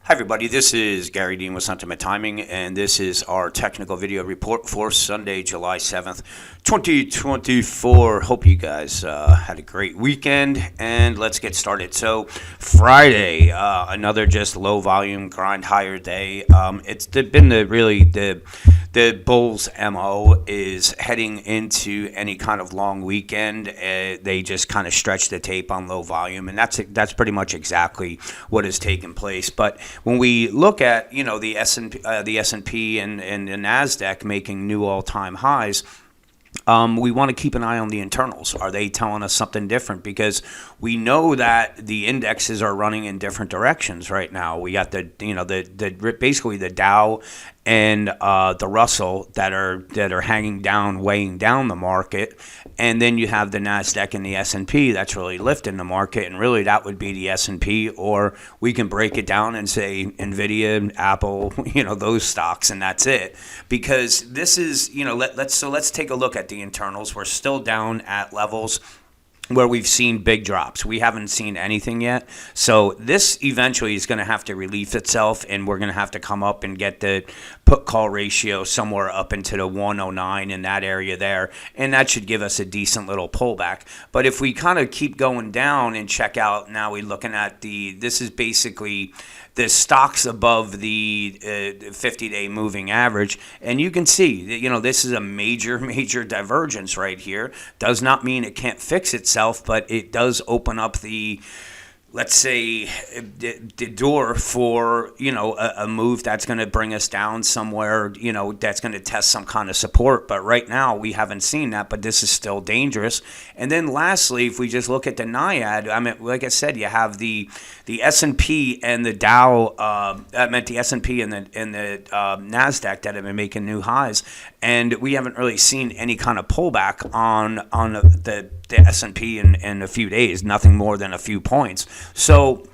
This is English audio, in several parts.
Hi everybody, this is Gary Dean with Sentiment Timing, and this is our technical video report for Sunday, July 7th, 2024. Hope you guys had a great weekend, and let's get started. So Friday, another just low volume, grind higher day. It's been the Bulls' MO is heading into any kind of long weekend. They just kind of stretch the tape on low volume, and that's pretty much exactly what has taken place. But when we look at the S&P and the Nasdaq making new all-time highs, we want to keep an eye on the internals. Are they telling us something different? Because we know that the indexes are running in different directions right now. We got basically the Dow and the Russell that are hanging down, weighing down the market, and then you have the Nasdaq and the S&P that's really lifting the market, and really that would be the S&P, or we can break it down and say Nvidia, Apple, those stocks, and that's it. Because this is let's take a look at the internals. We're still down at levels where we've seen big drops. We haven't seen anything yet. So this eventually is going to have to relieve itself, and we're going to have to come up and get the put-call ratio somewhere up into the 109 in that area there, and that should give us a decent little pullback. But if we kind of keep going down and check out, now we're looking at this is basically the stocks above the 50-day moving average, and you can see that, this is a major divergence right here. Does not mean it can't fix itself, but it does open up let's say the door for a move that's going to bring us down somewhere, that's going to test some kind of support. But right now we haven't seen that, but this is still dangerous. And then lastly, if we just look at the NIAD, I mean, like I said, you have the S&P and the Dow. I meant the S&P and the Nasdaq that have been making new highs, and we haven't really seen any kind of pullback on the S&P in a few days, nothing more than a few points. So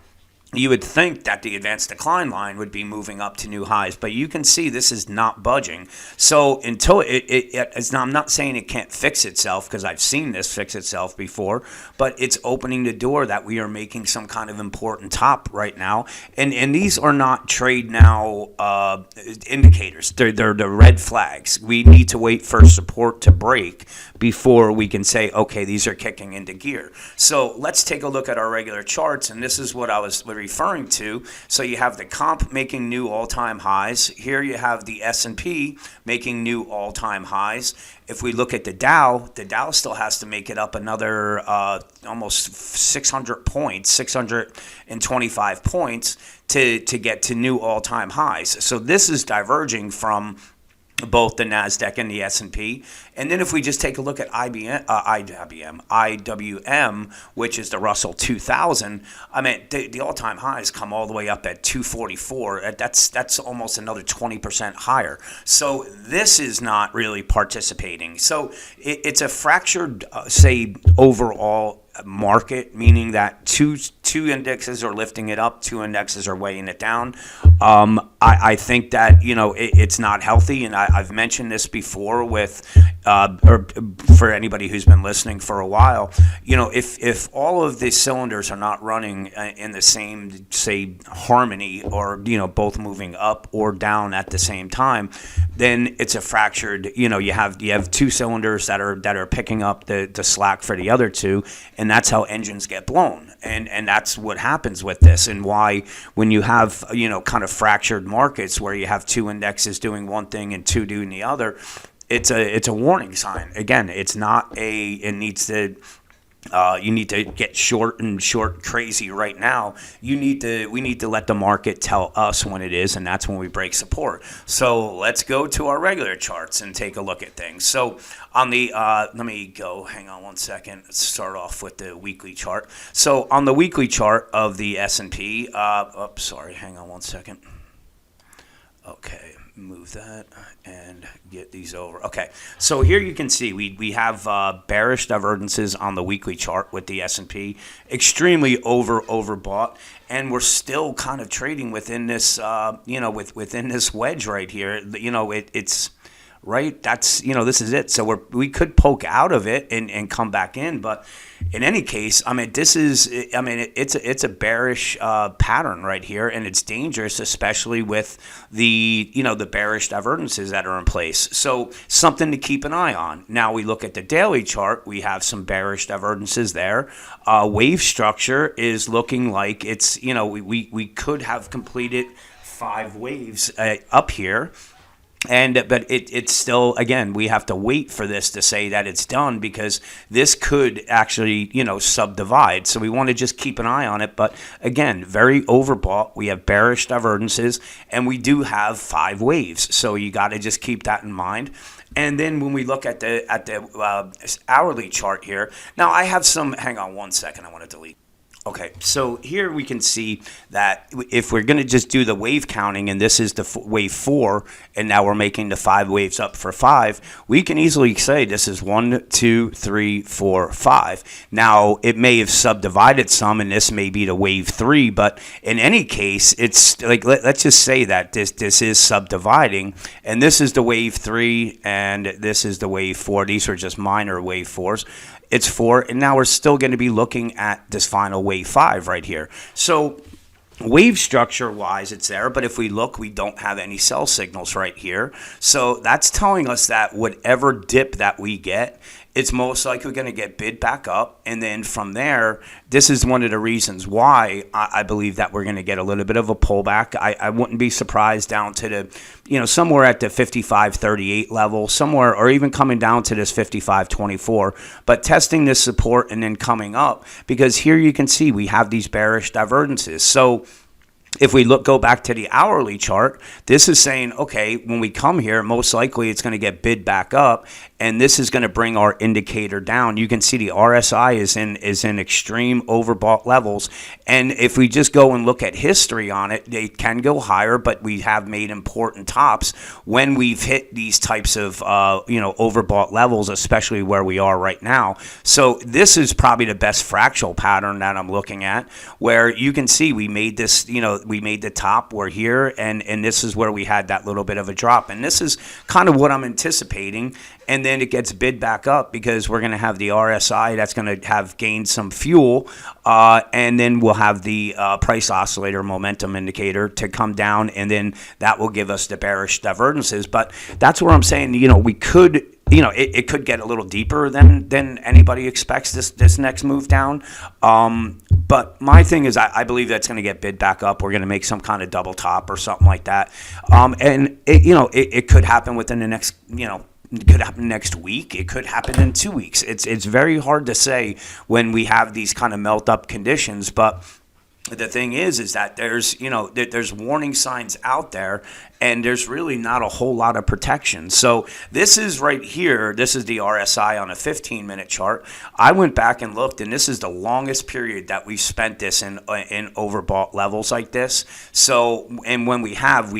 you would think that the advanced decline line would be moving up to new highs, but you can see this is not budging. So until I'm not saying it can't fix itself, because I've seen this fix itself before, but it's opening the door that we are making some kind of important top right now. And these are not trade now indicators. They're the red flags. We need to wait for support to break before we can say, okay, these are kicking into gear. So let's take a look at our regular charts, and this is what I was referring to. So you have the comp making new all-time highs. Here you have the S&P making new all-time highs. If we look at the Dow still has to make it up another almost 600 points, 625 points to get to new all-time highs. So this is diverging from both the Nasdaq and the S&P. And then if we just take a look at IWM, which is the Russell 2000, I mean, the all-time highs come all the way up at 244. That's almost another 20% higher. So this is not really participating. So it's a fractured, say, overall market, meaning that two indexes are lifting it up, two indexes are weighing it down. I think that it's not healthy, and I've mentioned this before with or for anybody who's been listening for a while. If all of the cylinders are not running in the same, say, harmony, or both moving up or down at the same time, then it's a fractured. You have two cylinders that are picking up the slack for the other two, and that's how engines get blown. And that's what happens with this, and why when you have kind of fractured markets where you have two indexes doing one thing and two doing the other, it's a warning sign. Again, it's not it needs to. You need to get short crazy right now. We need to let the market tell us when it is, and that's when we break support. So let's go to our regular charts and take a look at things. So on the let me go. Hang on one second. Let's start off with the weekly chart. So on the weekly chart of the S&P, hang on one second. Okay, move that and get these over. Okay, so here you can see we have bearish divergences on the weekly chart with the S&P, extremely overbought, and we're still kind of trading within this within this wedge right here. It's right? That's, this is it. So we could poke out of it and come back in, but in any case, I mean, it's a bearish pattern right here, and it's dangerous, especially with the bearish divergences that are in place. So something to keep an eye on. Now we look at the daily chart. We have some bearish divergences there. Wave structure is looking like it's, we could have completed 5 waves up here. But it's still, again, we have to wait for this to say that it's done, because this could actually, subdivide. So we want to just keep an eye on it. But again, very overbought. We have bearish divergences, and we do have 5 waves. So you got to just keep that in mind. And then when we look at the hourly chart here, now I have some. Hang on one second. I want to delete. Okay, so here we can see that if we're going to just do the wave counting, and this is the wave 4, and now we're making the 5 waves up for 5, we can easily say this is 1, 2, 3, 4, 5. Now, it may have subdivided some, and this may be the wave 3, but in any case, it's like, let's just say that this is subdividing, and this is the wave 3, and this is the wave 4. These are just minor wave 4s. It's 4, and now we're still going to be looking at this final wave 5 right here. So wave structure wise, it's there, but if we look, we don't have any sell signals right here. So that's telling us that whatever dip that we get, it's most likely going to get bid back up. And then from there, this is one of the reasons why I believe that we're going to get a little bit of a pullback. I wouldn't be surprised down to the, somewhere at the 55.38 level, somewhere, or even coming down to this 55.24, but testing this support and then coming up, because here you can see we have these bearish divergences. So if we go back to the hourly chart, this is saying, okay, when we come here, most likely it's going to get bid back up, and this is going to bring our indicator down. You can see the RSI is in extreme overbought levels, and if we just go and look at history on it, they can go higher, but we have made important tops when we've hit these types of overbought levels, especially where we are right now. So this is probably the best fractal pattern that I'm looking at, where you can see we made this, we made the top, we're here, and this is where we had that little bit of a drop. And this is kind of what I'm anticipating. And then it gets bid back up, because we're going to have the RSI that's going to have gained some fuel. And then we'll have the price oscillator momentum indicator to come down. And then that will give us the bearish divergences. But that's where I'm saying, we could, it could get a little deeper than anybody expects this next move down. But my thing is, I believe that's going to get bid back up. We're going to make some kind of double top or something like that. And it could happen within the next, it could happen next week. It could happen in 2 weeks. It's very hard to say when we have these kind of melt up conditions, but the thing is that there's warning signs out there, and there's really not a whole lot of protection. So this is right here. This is the RSI on a 15-minute chart. I went back and looked, and this is the longest period that we've spent this in overbought levels like this. So, and when we've had,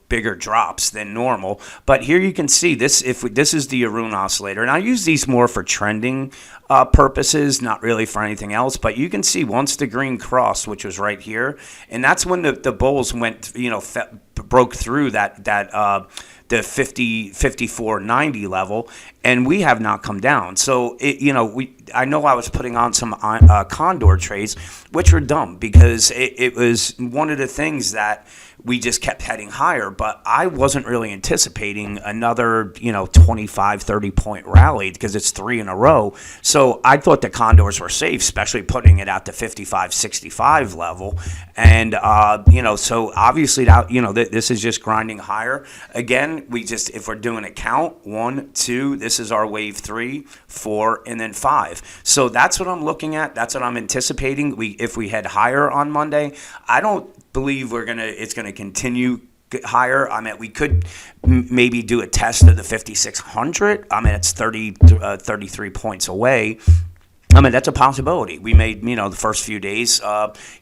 bigger drops than normal. But here you can see this. This is the Arun oscillator, and I use these more for trending purposes, not really for anything else. But you can see once the green crossed, which was right here, and that's when the bulls went, broke through the 54.90 level, and we have not come down. So I know I was putting on some condor trades, which were dumb, because it was one of the things that we just kept heading higher, but I wasn't really anticipating another 25, 30 point rally, because it's 3 in a row. So I thought the condors were safe, especially putting it at the 55.65 level. And so obviously that this is just grinding higher. Again, if we're doing a count, 1, 2, this is our wave 3, 4, and then 5. So that's what I'm looking at. That's what I'm anticipating. If we head higher on Monday, I don't believe it's gonna continue higher. I mean, we could maybe do a test of the 5,600. I mean, it's 33 points away. I mean, that's a possibility. We may, the first few days,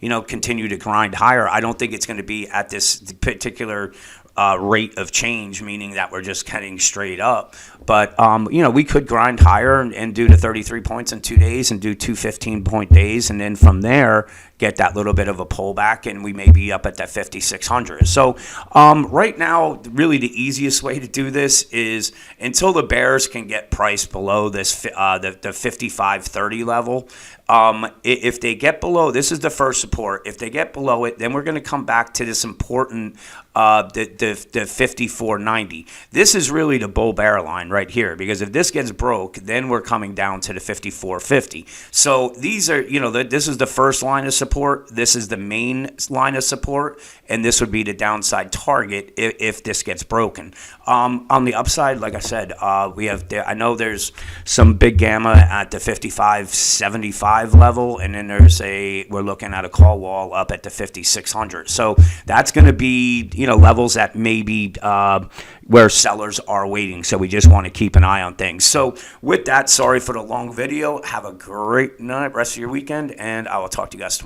continue to grind higher. I don't think it's going to be at this particular rate of change, meaning that we're just heading straight up. But we could grind higher and do the 33 points in 2 days and do two 15-point days, and then from there get that little bit of a pullback, and we may be up at that 5,600. So right now, really the easiest way to do this is until the bears can get priced below this the 55.30 level. If they get below, this is the first support. If they get below it, then we're going to come back to this important the 54.90. This is really the bull bear line right here, because if this gets broke, then we're coming down to the 54.50. So these are, this is the first line of support. This is the main line of support, and this would be the downside target if this gets broken. On the upside, like I said, I know there's some big gamma at the 55.75 level, and then we're looking at a call wall up at the 5,600. So that's going to be, levels that maybe where sellers are waiting. So we just want to keep an eye on things. So with that, sorry for the long video. Have a great night, rest of your weekend, and I will talk to you guys tomorrow.